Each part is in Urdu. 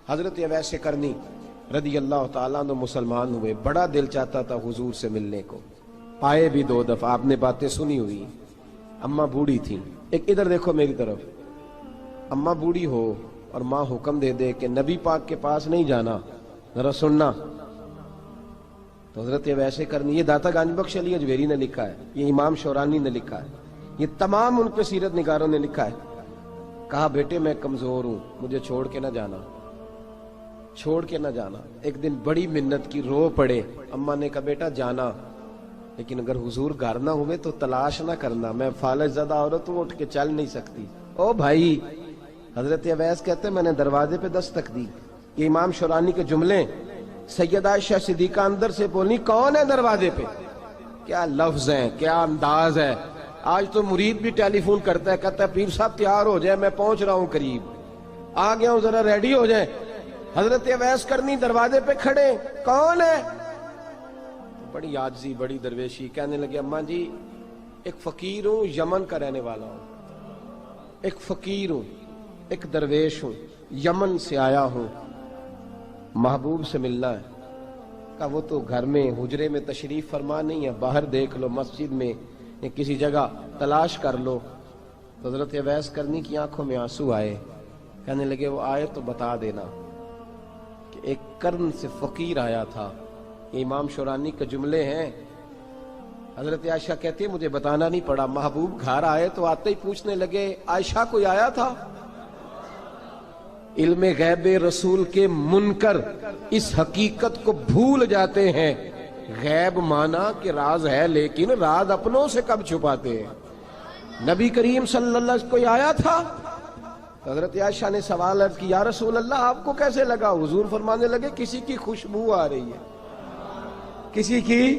حضرت اویس کرنی رضی اللہ تعالیٰ عنہ مسلمان ہوئے، بڑا دل چاہتا تھا حضور سے ملنے کو، آئے بھی 2 دفعہ، آپ نے باتیں سنی ہوئی۔ اماں بوڑھی تھیں، ایک ادھر دیکھو میری طرف، اماں بوڑھی ہو اور ماں حکم دے دے کہ نبی پاک کے پاس نہیں جانا، ذرا سننا، تو حضرت اویس کرنی، یہ داتا گنج بخش علی اجویری نے لکھا ہے، یہ امام شورانی نے لکھا ہے، یہ تمام ان پہ سیرت نگاروں نے لکھا ہے، کہا بیٹے میں کمزور ہوں، مجھے چھوڑ کے نہ جانا، چھوڑ کے نہ جانا۔ ایک دن بڑی منت کی، رو پڑے، اماں نے کہا بیٹا جانا، لیکن اگر حضور گھر نہ ہوئے تو تلاش نہ کرنا، میں فالج زدہ عورت ہوں، اٹھ کے چل نہیں سکتی۔ او بھائی، حضرت اویس کہتے میں نے دروازے پہ دستک دی، یہ امام شورانی کے جملے، سیدہ عائشہ صدیقہ اندر سے بولی کون ہے دروازے پہ؟ کیا لفظ ہیں، کیا انداز ہے۔ آج تو مرید بھی ٹیلی فون کرتا ہے، کہتا ہے پیر صاحب تیار ہو جائے، میں پہنچ رہا ہوں، قریب آ گیا ہوں، ذرا ریڈی ہو جائیں۔ حضرت اویس کرنی دروازے پہ کھڑے، کون ہے؟ بڑی عاجزی، بڑی درویشی، کہنے لگے اماں جی ایک فقیر ہوں، یمن کا رہنے والا ہوں، ایک فقیر ہوں، ایک درویش ہوں، یمن سے آیا ہوں، محبوب سے ملنا ہے۔ کہا وہ تو گھر میں حجرے میں تشریف فرما نہیں ہے، باہر دیکھ لو، مسجد میں یا کسی جگہ تلاش کر لو۔ تو حضرت اویس کرنی کی آنکھوں میں آنسو آئے، کہنے لگے وہ آئے تو بتا دینا کہ ایک قرن سے فقیر آیا تھا۔ یہ امام شورانی کے جملے ہیں۔ حضرت عائشہ کہتی ہے مجھے بتانا نہیں پڑا، محبوب گھر آئے تو آتے ہی پوچھنے لگے عائشہ کوئی آیا تھا؟ علم غیب رسول کے منکر اس حقیقت کو بھول جاتے ہیں، غیب مانا کہ راز ہے لیکن راز اپنوں سے کب چھپاتے ہیں۔ نبی کریم صلی اللہ علیہ وسلم کوئی آیا تھا؟ حضرت عائشہ نے سوال عرض کی یا رسول اللہ آپ کو کیسے لگا؟ حضور فرمانے لگے کسی کی خوشبو آ رہی ہے، کسی کی،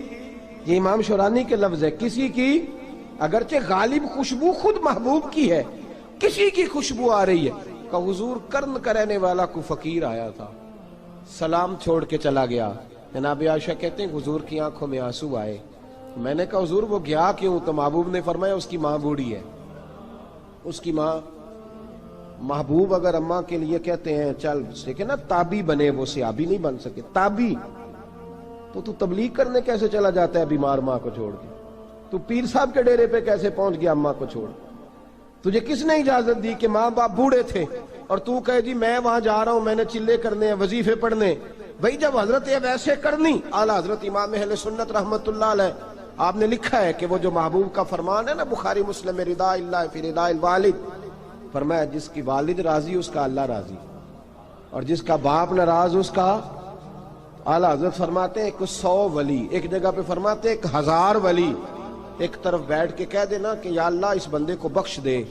یہ امام شورانی کے لفظ ہے، کسی کی، اگرچہ غالب خوشبو خود محبوب کی ہے، کسی کی خوشبو آ رہی ہے۔ کہ حضور قرن کا رہنے والا کو فقیر آیا تھا، سلام چھوڑ کے چلا گیا۔ جناب عائشہ کہتے ہیں حضور کی آنکھوں میں آنسو آئے۔ میں نے کہا حضور وہ گیا کیوں؟ تو محبوب نے فرمایا اس کی ماں بوڑھی ہے، اس کی ماں۔ محبوب اگر اماں کے لیے کہتے ہیں چل دیکھیں نا تابی بنے، وہ صحابی نہیں بن سکے، تابی، تو تبلیغ کرنے کیسے چلا جاتا ہے بیمار ماں کو چھوڑ کے؟ تو پیر صاحب کے ڈیرے پہ کیسے پہنچ گیا اماں کو چھوڑ؟ تجھے کس نے اجازت دی کہ ماں باپ بوڑھے تھے اور تو کہے جی میں وہاں جا رہا ہوں، میں نے چلے کرنے ہیں، وظیفے پڑھنے؟ بھئی جب حضرت اویس کرنی اعلیٰ حضرت امام اہل سنت رحمت اللہ علیہ، آپ نے لکھا ہے کہ وہ جو محبوب کا فرمان ہے نا بخاری مسلم میں، رضا اللہ فی رضا الوالد، فرمایا جس کی والد راضی اس کا اللہ راضی، اور جس کا باپ ناراض اس کا، اعلیٰ حضرت فرماتے ہیں 100 ولی، ایک جگہ پہ فرماتے ہیں 1000 ولی ایک طرف بیٹھ کے کہہ دینا کہ یا اللہ اس بندے کو بخش دے،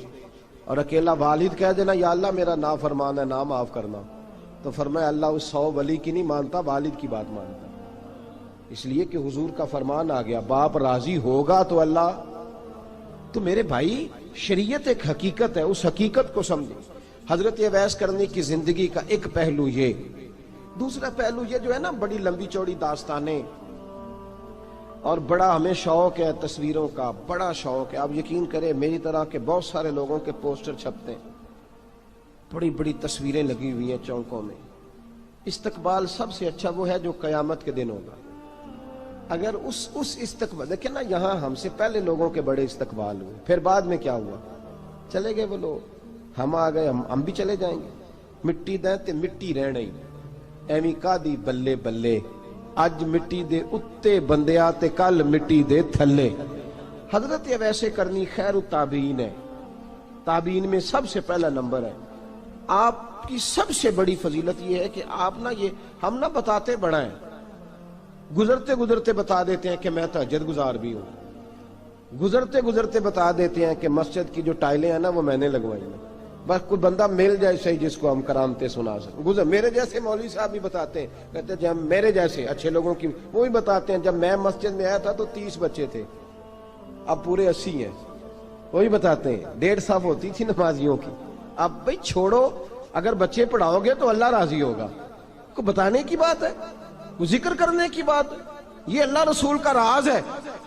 اور اکیلا والد کہہ دینا یا اللہ میرا نافرمان ہے، نہ معاف کرنا، تو فرمایا اللہ اس 100 ولی کی نہیں مانتا، والد کی بات مانتا، اس لیے کہ حضور کا فرمان آ گیا باپ راضی ہوگا تو اللہ۔ تو میرے بھائی شریعت ایک حقیقت ہے، اس حقیقت کو سمجھیں۔ حضرت اویس کرنی کی زندگی کا ایک پہلو یہ، دوسرا پہلو یہ جو ہے نا بڑی لمبی چوڑی داستانیں، اور بڑا ہمیں شوق ہے تصویروں کا، بڑا شوق ہے۔ آپ یقین کریں میری طرح کے بہت سارے لوگوں کے پوسٹر چھپتے ہیں، بڑی بڑی تصویریں لگی ہوئی ہیں چوکوں میں۔ استقبال سب سے اچھا وہ ہے جو قیامت کے دن ہوگا۔ اگر اس استقبال دیکھیں نا، یہاں ہم سے پہلے لوگوں کے بڑے استقبال ہوئے، پھر بعد میں کیا ہوا؟ چلے گئے وہ لوگ، ہم آ گئے، ہم بھی چلے جائیں گے۔ مٹی دیں تے مٹی رہنا ہی، ایویں کا دی بلے بلے، اج مٹی دے اتے بندیا تے کل مٹی دے تھلے۔ حضرت اویس کرنی خیر التابعین ہے، تابعین میں سب سے پہلا نمبر ہے۔ آپ کی سب سے بڑی فضیلت یہ ہے کہ آپ نا، یہ ہم نہ بتاتے بڑا ہیں، گزرتے گزرتے بتا دیتے ہیں کہ میں تہجد گزار بھی ہوں، گزرتے گزرتے بتا دیتے ہیں کہ مسجد کی جو ٹائلیں ہیں نا وہ میں نے لگوائی ہیں، بس کوئی بندہ مل جائے صحیح جس کو ہم کرامتیں سنا سکیں۔ میرے جیسے مولوی صاحب بھی بتاتے ہیں، کہتے ہیں جب میرے جیسے اچھے لوگوں کی، وہ بھی بتاتے ہیں جب میں مسجد میں آیا تھا تو 30 بچے تھے، اب پورے 80 ہیں، وہی بتاتے ہیں 1.5 صف ہوتی تھی نمازیوں کی، اب بھئی چھوڑو، اگر بچے پڑھاؤ گے تو اللہ راضی ہوگا، کو بتانے کی بات ہے، کو ذکر کرنے کی بات ہے، یہ اللہ رسول کا راز ہے،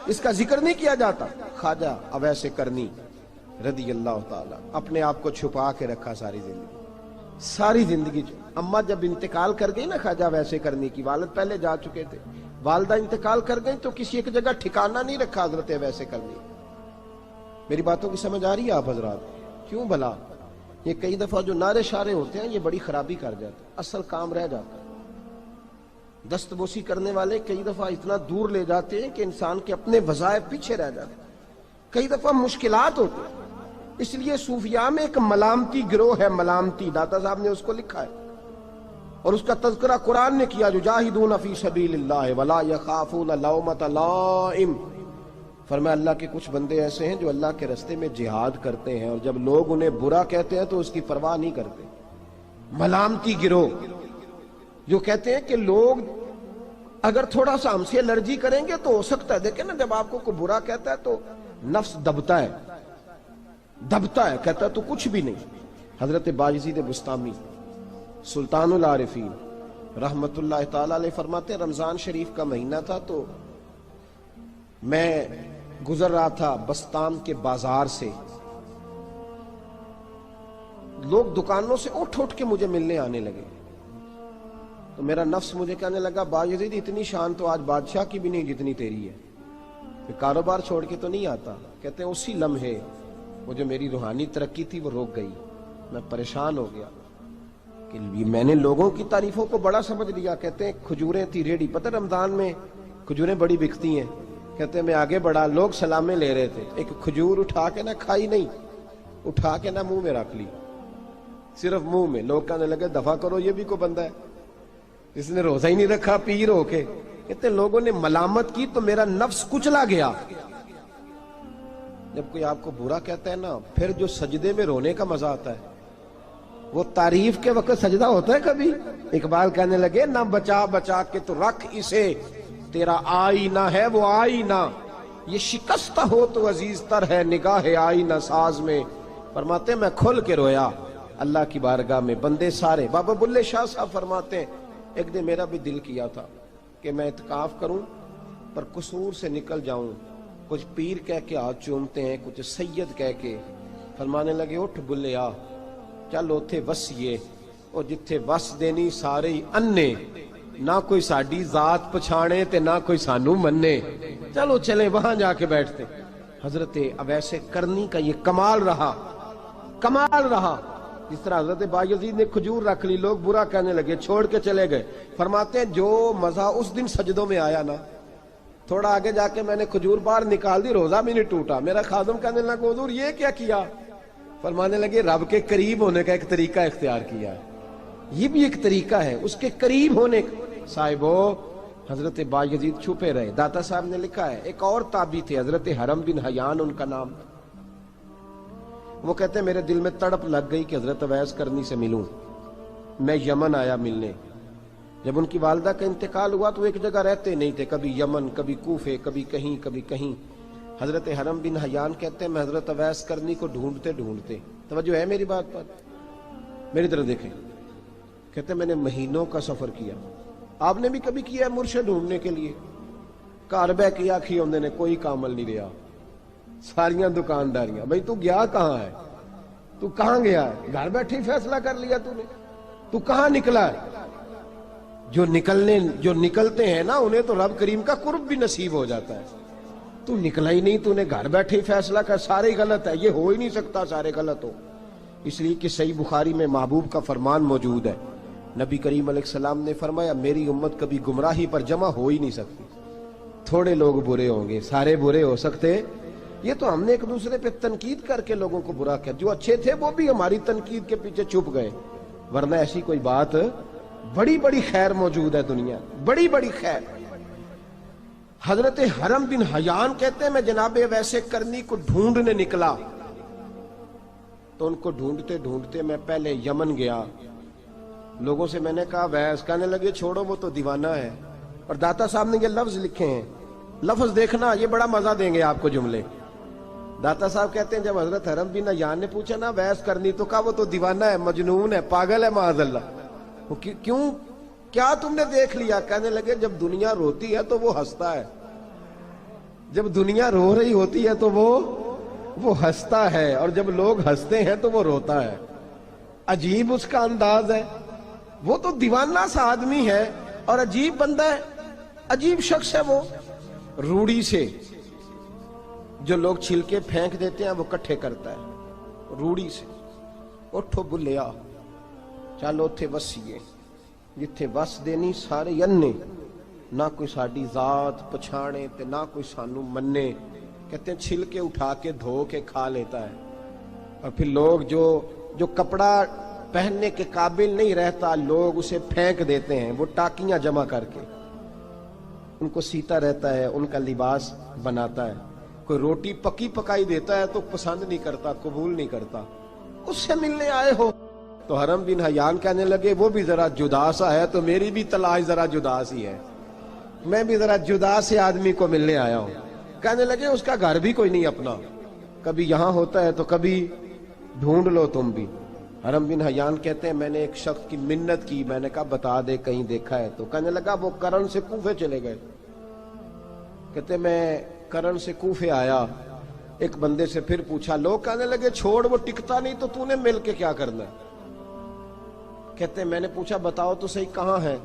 اس کا ذکر نہیں کیا جاتا۔ خواجہ اویس کرنی رضی اللہ تعالیٰ اپنے آپ کو چھپا کے رکھا ساری زندگی، ساری زندگی اماں جب انتقال کر گئی نا خواجہ ویسے کرنی کی، والد پہلے جا چکے تھے، والدہ انتقال کر گئی تو کسی ایک جگہ ٹھکانہ نہیں رکھا حضرت ویسے کرنی۔ میری باتوں کی سمجھ آ رہی ہے آپ حضرات؟ کیوں بھلا یہ کئی دفعہ جو نعرے شارے ہوتے ہیں یہ بڑی خرابی کر جاتے ہیں، اصل کام رہ جاتا ہے۔ دست بوسی کرنے والے کئی دفعہ اتنا دور لے جاتے ہیں کہ انسان کے اپنے وظائف پیچھے رہ جاتے ہیں، کئی دفعہ مشکلات ہوتی ہیں۔ اس لیے صوفیاء میں ایک ملامتی گروہ ہے، ملامتی، داتا صاحب نے اس کو لکھا ہے اور اس کا تذکرہ قرآن نے کیا، جو جاہدون فی سبیل اللہ ولا یخافون لومۃ لائم۔ فرمایا اللہ کے کچھ بندے ایسے ہیں جو اللہ کے راستے میں جہاد کرتے ہیں اور جب لوگ انہیں برا کہتے ہیں تو اس کی پرواہ نہیں کرتے۔ ملامتی گروہ جو کہتے ہیں کہ لوگ اگر تھوڑا سا ہم سے الرجی کریں گے تو ہو سکتا ہے، دیکھیں نا جب آپ کو کوئی برا کہتا ہے تو نفس دبتا ہے، کہتا ہے تو کچھ بھی نہیں۔ حضرت بایزید بستامی سلطان العارفین رحمت اللہ تعالی علیہ فرماتے ہیں رمضان شریف کا مہینہ تھا تو میں گزر رہا تھا بستام کے بازار سے، لوگ دکانوں سے اٹھ کے مجھے ملنے آنے لگے تو میرا نفس مجھے کہنے لگا بایزید اتنی شان تو آج بادشاہ کی بھی نہیں جتنی تیری ہے، کاروبار چھوڑ کے تو نہیں آتا۔ کہتے ہیں اسی لمحے وہ جو میری روحانی ترقی تھی وہ رک گئی، میں پریشان ہو گیا کہ میں نے لوگوں کی تعریفوں کو بڑا سمجھ لیا۔ کہتے ہیں کھجوریں تھی ریڈی، پتہ رمضان میں کھجوریں بڑی بکتی ہیں، کہتے ہیں میں آگے بڑھا، لوگ سلامیں لے رہے تھے، ایک کھجور اٹھا کے نہ کھائی نہیں، اٹھا کے نہ منہ میں رکھ لی، صرف منہ میں۔ لوگ کہنے لگے دفع کرو، یہ بھی کوئی بندہ ہے اس نے روزہ ہی نہیں رکھا پیر ہو کے۔ کہتے ہیں لوگوں نے ملامت کی تو میرا نفس کچلا گیا۔ جب کوئی آپ کو برا کہتا ہے نا، پھر جو سجدے میں رونے کا مزہ آتا ہے وہ تعریف کے وقت سجدہ ہوتا ہے کبھی؟ اقبال کہنے لگے نہ بچا بچا کے تو رکھ اسے، تیرا آئینہ ہے وہ آئینہ، یہ شکستہ ہو تو عزیز تر ہے نگاہ آئینہ ساز میں۔ فرماتے ہیں میں کھل کے رویا اللہ کی بارگاہ میں، بندے سارے۔ بابا بلے شاہ صاحب فرماتے ہیں ایک دن میرا بھی دل کیا تھا کہ میں اعتکاف کروں پر قصور سے نکل جاؤں، کچھ پیر کہہ کے ہاتھ چومتے ہیں، کچھ سید کہہ کے۔ فرمانے لگے اٹھ بلیا چل اوتھے وسیے، اور جتھے وس دینی سارے ہی انے، نہ کوئی ساڈی ذات پچھانے تے نہ کوئی سانو مننے، چلو چلے وہاں جا کے بیٹھتے۔ حضرت اویس کرنی کا یہ کمال رہا، جس طرح حضرت بایزید نے کھجور رکھ لی، لوگ برا کہنے لگے، چھوڑ کے چلے گئے۔ فرماتے ہیں جو مزہ اس دن سجدوں میں آیا نا، تھوڑا آگے جا کے میں نے کھجور باہر نکال دی، روزہ بھی نہیں ٹوٹا۔ میرا خادم کہنے لگا حضور یہ کیا کیا؟ فرمانے لگے رب کے قریب ہونے کا ایک طریقہ اختیار کیا ہے، یہ بھی ایک طریقہ ہے اس کے قریب ہونے کا۔ صاحبو حضرت بایزید چھپے رہے۔ داتا صاحب نے لکھا ہے ایک اور تابعی تھے حضرت حرم بن حیان ان کا نام، وہ کہتے ہیں میرے دل میں تڑپ لگ گئی کہ حضرت اویس کرنی سے ملوں۔ میں یمن آیا ملنے، جب ان کی والدہ کا انتقال ہوا تو ایک جگہ رہتے نہیں تھے، کبھی یمن، کبھی کوفے، کبھی کہیں۔ حضرت حرم بن حیان کہتے ہیں میں حضرت اویس کرنی کو ڈھونڈتے، توجہ ہے میری بات پر، میری طرف دیکھیں، کہتے ہیں میں نے مہینوں کا سفر کیا۔ آپ نے بھی کبھی کیا ہے مرشد ڈھونڈنے کے لیے؟ گھر بہ کے آکھی ہوندے نے کوئی کامل نہیں رہا، ساریاں دکانداریاں۔ بھئی تو گیا کہاں ہے؟ تو کہاں گیا ہے؟ گھر بیٹھے ہی فیصلہ کر لیا تو نے؟ تو کہاں نکلا ہے؟ جو نکلتے ہیں نا انہیں تو رب کریم کا قرب بھی نصیب ہو جاتا ہے۔ تو نکلا ہی نہیں، تو نے گھر بیٹھے ہی فیصلہ کر، سارے غلط ہے، یہ ہو ہی نہیں سکتا سارے غلط ہو۔ اس لیے کہ صحیح بخاری میں محبوب کا فرمان موجود ہے، نبی کریم علیہ السلام نے فرمایا میری امت کبھی گمراہی پر جمع ہو ہی نہیں سکتی، تھوڑے لوگ برے ہوں گے، سارے برے ہو سکتے۔ یہ تو ہم نے ایک دوسرے پہ تنقید کر کے لوگوں کو برا کیا، جو اچھے تھے وہ بھی ہماری تنقید کے پیچھے چھپ گئے، ورنہ ایسی کوئی بات، بڑی بڑی خیر موجود ہے دنیا، بڑی بڑی خیر۔ حضرت حرم بن حیان کہتے ہیں میں جناب ویسے کرنی کو ڈھونڈنے نکلا تو ان کو ڈھونڈتے میں پہلے یمن گیا، لوگوں سے میں نے کہا ویس، کہنے لگے چھوڑو وہ تو دیوانہ ہے۔ اور داتا صاحب نے یہ لفظ لکھے ہیں، لفظ دیکھنا یہ بڑا مزہ دیں گے آپ کو جملے۔ داتا صاحب کہتے ہیں جب حضرت حرم بن حیان نے پوچھا نا ویس کرنی، تو کہا وہ تو دیوانہ ہے، مجنون ہے، پاگل ہے معاذ اللہ۔ کیوں؟ کیا تم نے دیکھ لیا؟ کہنے لگے جب دنیا روتی ہے تو وہ ہنستا ہے، جب دنیا رو رہی ہوتی ہے تو وہ ہنستا ہے، اور جب لوگ ہنستے ہیں تو وہ روتا ہے۔ عجیب اس کا انداز ہے، وہ تو دیوانہ سا آدمی ہے اور عجیب بندہ ہے، عجیب شخص ہے وہ۔ روڑی سے جو لوگ چھلکے پھینک دیتے ہیں وہ کٹھے کرتا ہے، روڑی سے۔ اٹھو بلیا چلو تھے وسیے جتھے وس دینی سارے ینے، نہ کوئی ساڈی ذات پچھانے تے نہ کوئی سانو منے۔ کہتے ہیں چھلکے اٹھا کے دھو کے کھا لیتا ہے، اور پھر لوگ جو کپڑا پہننے کے قابل نہیں رہتا لوگ اسے پھینک دیتے ہیں، وہ ٹاکیاں جمع کر کے ان کو سیتا رہتا ہے، ان کا لباس بناتا ہے۔ کوئی روٹی پکی پکائی دیتا ہے تو پسند نہیں کرتا، قبول نہیں کرتا، اس سے ملنے آئے ہو۔ تو حرم بن حیان کہنے لگے وہ بھی ذرا جدا سا ہے تو میری بھی تلاش ذرا جدا سی ہے، میں بھی ذرا جدا سے آدمی کو ملنے آیا ہوں۔ کہنے لگے اس کا گھر بھی کوئی نہیں اپنا، کبھی یہاں ہوتا ہے تو کبھی ڈھونڈ لو تم بھی۔ حرم بن حیان کہتے ہیں میں نے ایک شخص کی منت کی، میں نے کہا بتا دے کہیں دیکھا ہے تو۔ کہنے لگا وہ کرن سے کوفے چلے گئے۔ کہتے میں کرن سے کوفے آیا، ایک بندے سے پھر پوچھا، لوگ کہنے لگے چھوڑ وہ ٹکتا نہیں تو نے مل کے کیا کرنا ہے۔ کہتے میں نے پوچھا بتاؤ تو صحیح کہاں ہے،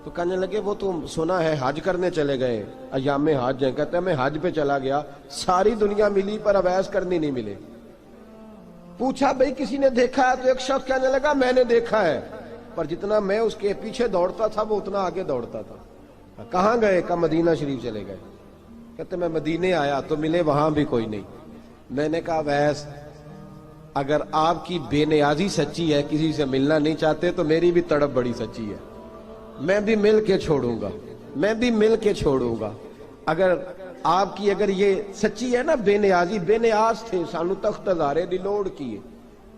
تو کہنے لگے وہ تو سنا ہے حج کرنے چلے گئے، ایام حج ہیں۔ کہتے میں حج پہ چلا گیا، ساری دنیا ملی پر اویس کرنی نہیں ملے۔ پوچھا بھئی کسی نے دیکھا ہے، تو ایک شخص کہنے لگا میں نے دیکھا ہے، پر جتنا میں اس کے پیچھے دوڑتا تھا وہ اتنا آگے دوڑتا تھا۔ کہاں گئے؟ کہ مدینہ شریف چلے گئے۔ کہتے میں مدینے آیا تو ملے وہاں بھی کوئی نہیں۔ میں نے کہا ویس اگر آپ کی بے نیازی سچی ہے، کسی سے ملنا نہیں چاہتے، تو میری بھی تڑپ بڑی سچی ہے، میں بھی مل کے چھوڑوں گا، میں بھی مل کے چھوڑوں گا۔ اگر آپ کی یہ سچی ہے نا بے نیازی، بے نیاز تھے، سانو تخت ہزارے دی لوڑ کیے،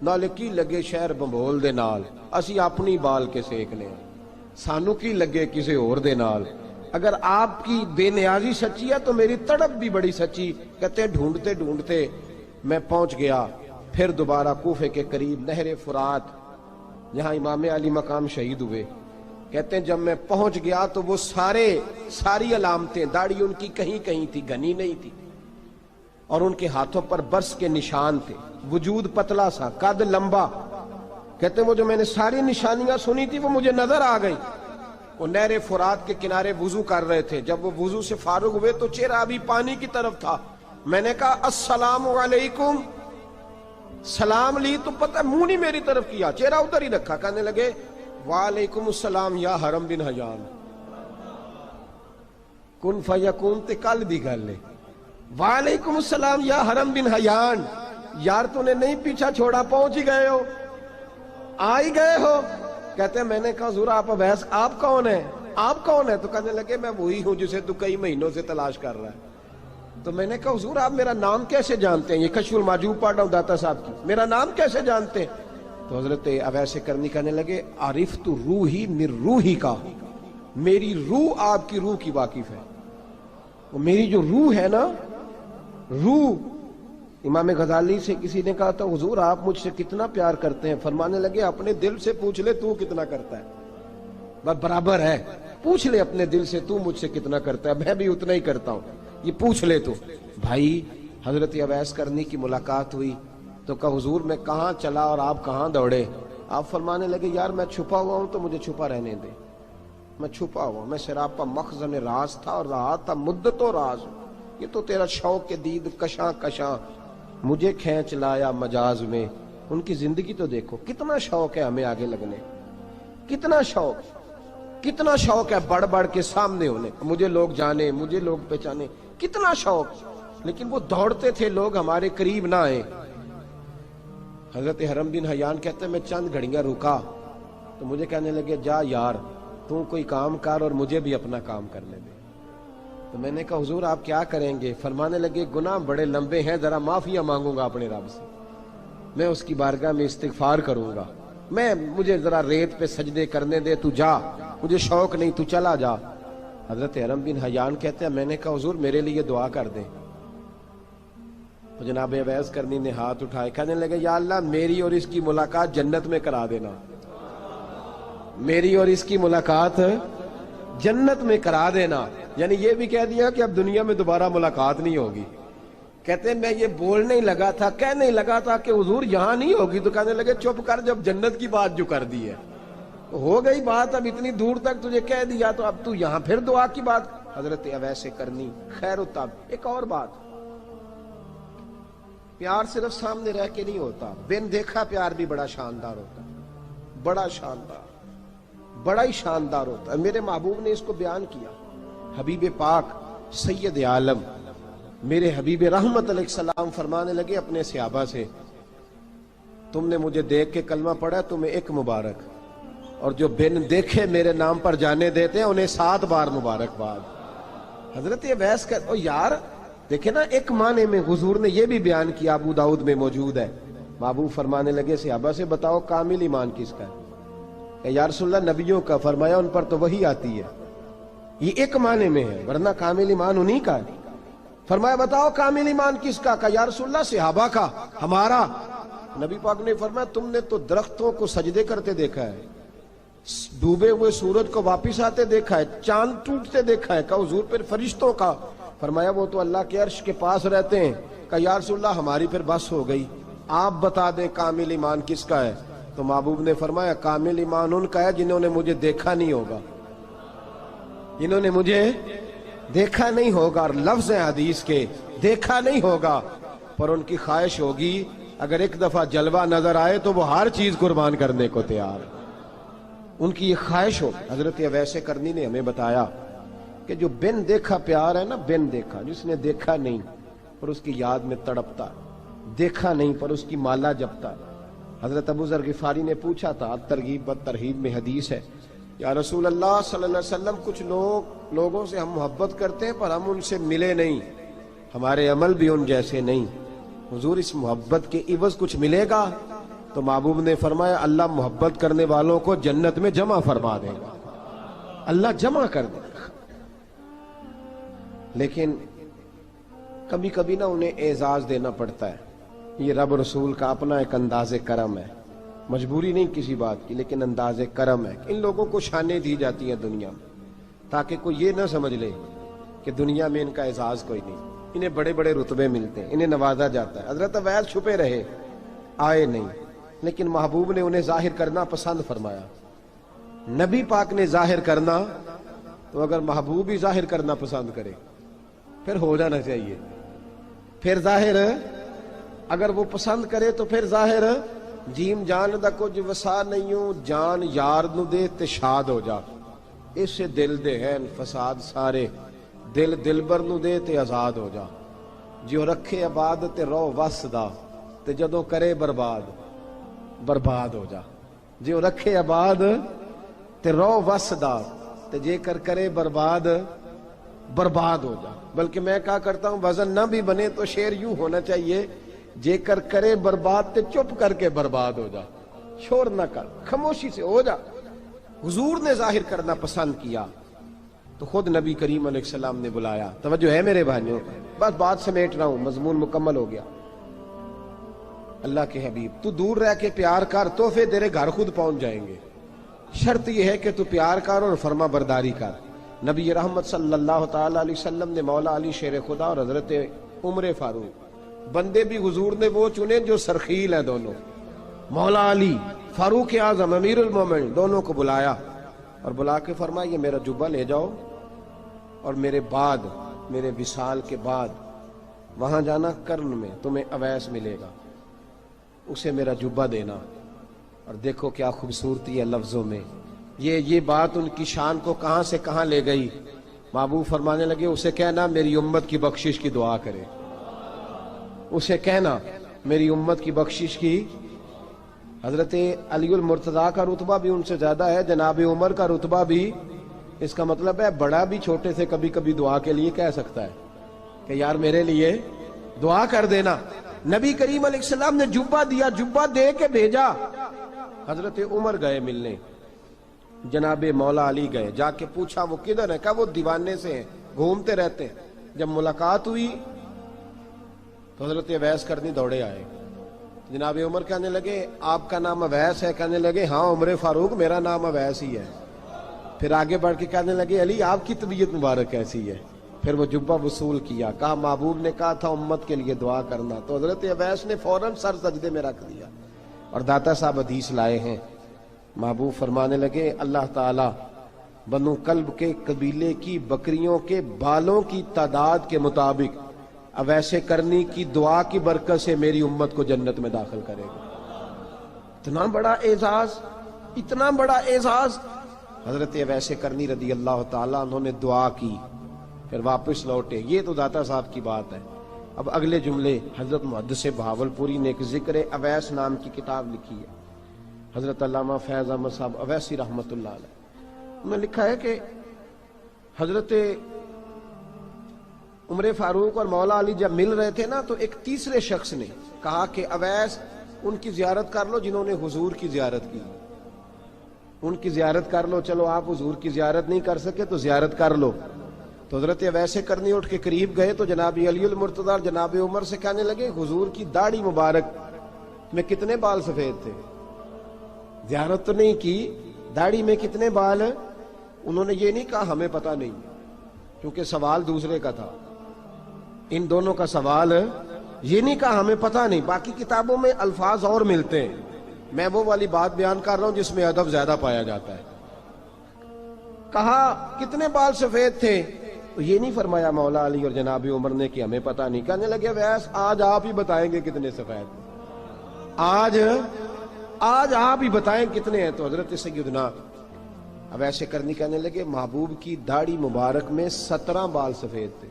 نالے کی لگے شہر بمبول دے نال، اسی اپنی بال کے سیکنے ہیں، سانو کی لگے کسی اور دے نال۔ اگر آپ کی بے نیازی سچی ہے تو میری تڑپ بھی بڑی سچی۔ کہتے ہیں ڈھونڈتے ڈھونڈتے میں پہنچ گیا، پھر دوبارہ کوفے کے قریب نہر فرات جہاں امام علی مقام شہید ہوئے۔ کہتے ہیں جب میں پہنچ گیا تو وہ ساری علامتیں، داڑھی ان کی کہیں کہیں تھی، گھنی نہیں تھی، اور ان کے ہاتھوں پر برس کے نشان تھے، وجود پتلا سا، قد لمبا۔ کہتے ہیں وہ جو میں نے ساری نشانیاں سنی تھی وہ مجھے نظر آ گئی۔ وہ نہر فرات کے کنارے وضو کر رہے تھے، جب وہ وضو سے فارغ ہوئے تو چہرہ ابھی پانی کی طرف تھا۔ میں نے کہا السلام علیکم، سلام لی تو پتہ منہ نہیں میری طرف کیا، چہرہ ادھر ہی رکھا۔ کہنے لگے وعلیکم السلام یا حرم بن حیان، کن فیکون تے کل دی گل ہے۔ وعلیکم السلام یا حرم بن حیان، یار تو نے نہیں پیچھا چھوڑا، پہنچ ہی گئے ہو، آ ہی گئے ہو۔ کہتے ہیں میں نے کہا حضور آپ اویس آپ کون ہیں، آپ کون ہیں؟ تو کہنے لگے میں وہی ہوں جسے تو کئی مہینوں سے تلاش کر رہا ہے۔ تو میں نے کہا حضور آپ میرا نام کیسے جانتے ہیں؟ یہ کشف المحجوب پڑھ رہا ہوں داتا صاحب کی، میرا نام کیسے جانتے ہیں؟ تو حضرت اویس کرنی کہنے لگے عرفت روحی من روحی کا، میری روح آپ کی روح کی واقف ہے۔ وہ میری جو روح ہے نا، روح۔ امام غزالی سے کسی نے کہا تھا حضور آپ مجھ سے کتنا پیار کرتے ہیں؟ فرمانے لگے اپنے دل سے پوچھ لے تو کتنا کرتا ہے، بس برابر ہے، پوچھ لے اپنے دل سے تو مجھ سے کتنا کرتا ہے، میں بھی اتنا ہی کرتا ہوں، یہ پوچھ لے تو۔ بھائی حضرت اویس کرنی کی ملاقات ہوئی تو کہا حضور میں کہاں چلا اور آپ کہاں دوڑے؟ آپ فرمانے لگے یار میں چھپا ہوا ہوں تو مجھے چھپا رہنے دے، میں چھپا ہوا، میں سراپا مخزن راز تھا اور رہا تھا مدت و راز۔ یہ تو تیرا شوق کے دید کشاں کشاں مجھے کھینچ لایا مجاز میں۔ ان کی زندگی تو دیکھو، کتنا شوق ہے ہمیں آگے لگنے، کتنا شوق ہے بڑھ بڑھ کے سامنے ہونے، مجھے لوگ جانے، مجھے لوگ پہچانے، کتنا شوق، لیکن وہ دوڑتے تھے لوگ ہمارے قریب نہ آئے۔ حضرت حرم بن حیان کہتے ہیں میں چند گھڑیاں رکا تو مجھے کہنے لگے جا یار تو کوئی کام کر اور مجھے بھی اپنا کام کرنے دے۔ تو میں نے کہا حضور آپ کیا کریں گے؟ فرمانے لگے گناہ بڑے لمبے ہیں، ذرا معافیاں مانگوں گا اپنے رب سے، میں اس کی بارگاہ میں استغفار کروں گا، مجھے ذرا ریت پہ سجدے کرنے دے، تو جا، مجھے شوق نہیں، تو چلا جا۔ حضرت حرم بن حیان کہتے ہیں میں نے کہا حضور میرے لیے دعا کر دیں۔ تو جناب اویس کرنی نے ہاتھ اٹھائے، کہنے لگے یا اللہ میری اور اس کی ملاقات جنت میں کرا دینا، میری اور اس کی ملاقات جنت میں کرا دینا۔ یعنی یہ بھی کہہ دیا کہ اب دنیا میں دوبارہ ملاقات نہیں ہوگی۔ کہتے ہیں میں یہ بولنے ہی لگا تھا، کہنے ہی لگا تھا کہ حضور یہاں نہیں ہوگی، تو کہنے لگے چپ کر، جب جنت کی بات جو کر دی ہے ہو گئی بات، اب اتنی دور تک تجھے کہہ دیا تو اب تو یہاں پھر دعا کی بات حضرت اویس کرنی خیر التاب۔ ایک اور بات، پیار صرف سامنے رہ کے نہیں ہوتا، بن دیکھا پیار بھی بڑا شاندار ہوتا ہے، بڑا شاندار، بڑا ہی شاندار ہوتا ہے۔ میرے محبوب نے اس کو بیان کیا، حبیب پاک سید عالم میرے حبیب رحمت علیہ السلام فرمانے لگے اپنے صحابہ سے، تم نے مجھے دیکھ کے کلمہ پڑھا، تمہیں ایک مبارک، اور جو بن دیکھے میرے نام پر جانے دیتے ہیں انہیں 7 بار مبارکباد۔ حضرت اویس کا یار دیکھیں نا، ایک معنی میں حضور نے یہ بھی بیان کیا، ابو داؤد میں موجود ہے۔ محبوب فرمانے لگے صحابہ سے، بتاؤ کامل ایمان کس کا ہے؟ کہ یا رسول اللہ نبیوں کا، فرمایا ان پر تو وہی آتی ہے، یہ ایک معنی میں ہے، ورنہ کامل ایمان انہی کا ہے۔ فرمایا بتاؤ کامل ایمان کس کا؟ کہ یا رسول اللہ صحابہ کا، ہمارا۔ نبی پاک نے فرمایا تم نے تو درختوں کو سجدے کرتے دیکھا ہے، ڈوبے ہوئے سورج کو واپس آتے دیکھا ہے، چاند ٹوٹتے دیکھا ہے۔ کہ حضور پھر فرشتوں کا؟ فرمایا وہ تو اللہ کے عرش کے پاس رہتے ہیں۔ کہ یا رسول اللہ ہماری پھر بس ہو گئی، آپ بتا دیں کامل ایمان کس کا ہے؟ تو محبوب نے فرمایا کامل ایمان ان کا ہے جنہوں نے مجھے دیکھا نہیں ہوگا، جنہوں نے مجھے دیکھا نہیں ہوگا، اور لفظ ہیں حدیث کے، دیکھا نہیں ہوگا پر ان کی خواہش ہوگی اگر ایک دفعہ جلوہ نظر آئے تو وہ ہر چیز قربان کرنے کو تیار، ان کی یہ خواہش ہو۔ حضرت اویس کرنی نے ہمیں بتایا کہ جو بن دیکھا پیار ہے نا، بن دیکھا، جس نے دیکھا نہیں پر اس کی یاد میں تڑپتا، دیکھا نہیں پر اس کی مالا جپتا۔ حضرت ابو ذر غفاری نے پوچھا تھا، ترغیب و ترہیب میں حدیث ہے، یا رسول اللہ صلی اللہ علیہ وسلم کچھ لوگوں سے ہم محبت کرتے ہیں پر ہم ان سے ملے نہیں، ہمارے عمل بھی ان جیسے نہیں، حضور اس محبت کے عوض کچھ ملے گا؟ تو محبوب نے فرمایا اللہ محبت کرنے والوں کو جنت میں جمع فرما دے گا، اللہ جمع کر دے گا۔ لیکن کبھی کبھی نہ انہیں اعزاز دینا پڑتا ہے، یہ رب رسول کا اپنا ایک انداز کرم ہے، مجبوری نہیں کسی بات کی، لیکن انداز کرم ہے۔ ان لوگوں کو شانیں دی جاتی ہیں دنیا میں تاکہ کوئی یہ نہ سمجھ لے کہ دنیا میں ان کا اعزاز کوئی نہیں، انہیں بڑے بڑے رتبے ملتے ہیں، انہیں نوازا جاتا ہے۔ حضرت اویس چھپے رہے، آئے نہیں، لیکن محبوب نے انہیں ظاہر کرنا پسند فرمایا۔ نبی پاک نے ظاہر کرنا تو اگر محبوب ہی ظاہر کرنا پسند کرے پھر ہو جانا چاہیے، پھر ظاہر اگر وہ پسند کرے تو پھر ظاہر جیم جان دا کچھ وسا نہیں ہوں، جان یار نو دے تے شاد ہو جا، اس سے دل دے ہیں فساد سارے، دل دلبر نو دے تے آزاد ہو جا، جو رکھے آباد تے رو وس دا تے جدوں کرے برباد برباد ہو جا، جو رکھے آباد تے رو وس دا تے جے کر کرے برباد برباد ہو جا۔ بلکہ میں کہا کرتا ہوں وزن نہ بھی بنے تو شعر یوں ہونا چاہیے، جے کر کرے برباد تے چپ کر کے برباد ہو جا، شور نہ کر، خاموشی سے ہو جا۔ حضور نے ظاہر کرنا پسند کیا تو خود نبی کریم علیہ السلام نے بلایا۔ توجہ ہے میرے بھائیوں، بس بات سمیٹ رہا ہوں، مضمون مکمل ہو گیا۔ اللہ کے حبیب تو دور رہ کے پیار کر، تحفے تیرے گھر خود پہنچ جائیں گے، شرط یہ ہے کہ تو پیار کر اور فرما برداری کر۔ نبی رحمت صلی اللہ تعالی علیہ وسلم نے مولا علی شیر خدا اور حضرت عمر فاروق، بندے بھی حضور نے وہ چنے جو سرخیل ہیں دونوں، مولا علی فاروق اعظم امیر المومنین، دونوں کو بلایا اور بلا کے فرمایا یہ میرا جبہ لے جاؤ اور میرے بعد، میرے وصال کے بعد وہاں جانا کرن میں تمہیں اویس ملے گا، اسے میرا جبہ دینا۔ اور دیکھو کیا خوبصورتی ہے لفظوں میں، یہ بات ان کی شان کو کہاں سے کہاں لے گئی۔ محبوب فرمانے لگے اسے کہنا میری امت کی بخشش کی دعا کرے، اسے کہنا میری امت کی بخشش کی۔ حضرت علی المرتضیٰ کا رتبہ بھی ان سے زیادہ ہے، جناب عمر کا رتبہ بھی، اس کا مطلب ہے بڑا بھی چھوٹے سے کبھی کبھی دعا کے لیے کہہ سکتا ہے کہ یار میرے لیے دعا کر دینا۔ نبی کریم علیہ السلام نے جبہ دیا، جبہ دے کے بھیجا۔ حضرت عمر گئے ملنے، جناب مولا علی گئے، جا کے پوچھا وہ کدھر ہے؟ کہا وہ دیوانے سے ہیں، گھومتے رہتے ہیں۔ جب ملاقات ہوئی تو حضرت اویس کرنی دوڑے آئے، جناب عمر کہنے لگے آپ کا نام اویس ہے؟ کہنے لگے ہاں عمر فاروق میرا نام اویس ہی ہے۔ پھر آگے بڑھ کے کہنے لگے علی آپ کی طبیعت مبارک کیسی ہے؟ پھر وہ جبہ وصول کیا، کہا محبوب نے کہا تھا امت کے لیے دعا کرنا، تو حضرت اویس نے فوراً سر سجدے میں رکھ دیا۔ اور داتا صاحب حدیث لائے ہیں، محبوب فرمانے لگے اللہ تعالی بنو کلب کے قبیلے کی بکریوں کے بالوں کی تعداد کے مطابق اویس کرنی کی دعا کی برکت سے میری امت کو جنت میں داخل کرے گا۔ اتنا بڑا اعزاز، اتنا بڑا اعزاز۔ حضرت اویس کرنی رضی اللہ تعالیٰ انہوں نے دعا کی، پھر واپس لوٹے۔ یہ تو داتا صاحب کی بات ہے۔ اب اگلے جملے حضرت محدث بہاولپوری نے ایک ذکر اویس نام کی کتاب لکھی ہے، حضرت علامہ فیض احمد صاحب اویسی رحمۃ اللہ علیہ، انہوں نے لکھا ہے کہ حضرت عمر فاروق اور مولا علی جب مل رہے تھے نا، تو ایک تیسرے شخص نے کہا کہ اویس ان کی زیارت کر لو جنہوں نے حضور کی زیارت کی، ان کی زیارت کر لو، چلو آپ حضور کی زیارت نہیں کر سکے تو زیارت کر لو۔ تو حضرت اویس کرنی اٹھ کے قریب گئے تو جناب علی المرتضیٰ اور جناب عمر سے کہنے لگے حضور کی داڑھی مبارک میں کتنے بال سفید تھے؟ زیارت تو نہیں کی، داڑھی میں کتنے بال؟ انہوں نے یہ نہیں کہا ہمیں پتہ نہیں، کیونکہ سوال دوسرے کا تھا، ان دونوں کا سوال یہ نہیں کہا ہمیں پتہ نہیں۔ باقی کتابوں میں الفاظ اور ملتے ہیں، میں وہ والی بات بیان کر رہا ہوں جس میں ادب زیادہ پایا جاتا ہے۔ کہا کتنے بال سفید تھے؟ تو یہ نہیں فرمایا مولا علی اور جناب عمر نے کہ ہمیں پتہ نہیں، کہنے لگے ویس آج آپ ہی بتائیں گے کتنے سفید ہیں، آج آپ ہی بتائیں کتنے ہیں۔ تو حضرت سیدنا اویس کرنی کہنے لگے محبوب کی داڑھی مبارک میں 17 بال سفید تھے،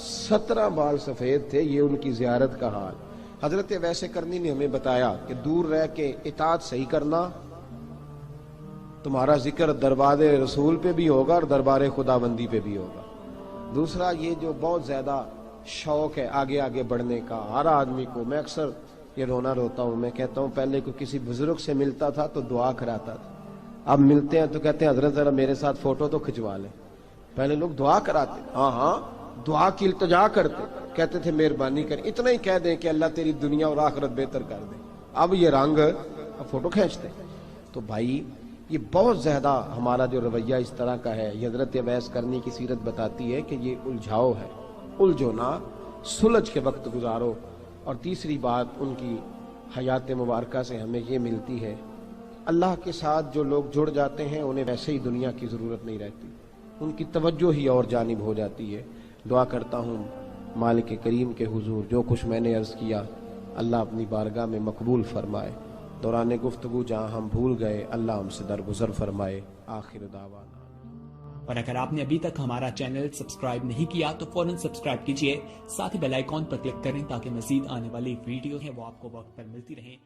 17 بال سفید تھے، یہ ان کی زیارت کا حال۔ حضرت اویس کرنی نے ہمیں بتایا کہ دور رہ کے اطاعت صحیح کرنا، تمہارا ذکر دربار رسول پہ بھی ہوگا اور دربار خداوندی پہ بھی ہوگا۔ دوسرا یہ جو بہت زیادہ شوق ہے آگے آگے بڑھنے کا ہر آدمی کو، میں اکثر یہ رونا روتا ہوں، میں کہتا ہوں پہلے کوئی کسی بزرگ سے ملتا تھا تو دعا کراتا تھا، اب ملتے ہیں تو کہتے ہیں حضرت ذرا میرے ساتھ فوٹو تو کھنچوا لیں۔ پہلے لوگ دعا کراتے، ہاں دعا کی التجا کرتے، کہتے تھے مہربانی کر، اتنا ہی کہہ دیں کہ اللہ تیری دنیا اور آخرت بہتر کر دے، اب یہ رنگ اب فوٹو کھینچتے۔ تو بھائی یہ بہت زیادہ ہمارا جو رویہ اس طرح کا ہے، یہ حضرت اویس کرنی کی سیرت بتاتی ہے کہ یہ الجھاؤ ہے، الجھو نہ، سلجھ کے وقت گزارو۔ اور تیسری بات ان کی حیات مبارکہ سے ہمیں یہ ملتی ہے، اللہ کے ساتھ جو لوگ جڑ جاتے ہیں انہیں ویسے ہی دنیا کی ضرورت نہیں رہتی، ان کی توجہ ہی اور جانب ہو جاتی ہے۔ دعا کرتا ہوں مالک کریم کے حضور جو کچھ میں نے عرض کیا اللہ اپنی بارگاہ میں مقبول فرمائے، دوران گفتگو جہاں ہم بھول گئے اللہ ہم سے درگزر فرمائے۔ آخر دعوانا۔ اور اگر آپ نے ابھی تک ہمارا چینل سبسکرائب نہیں کیا تو فوراً سبسکرائب کیجئے، ساتھ ہی بیل آئیکن پر کلک کریں تاکہ مزید آنے والی ویڈیو ہیں وہ آپ کو وقت پر ملتی رہیں۔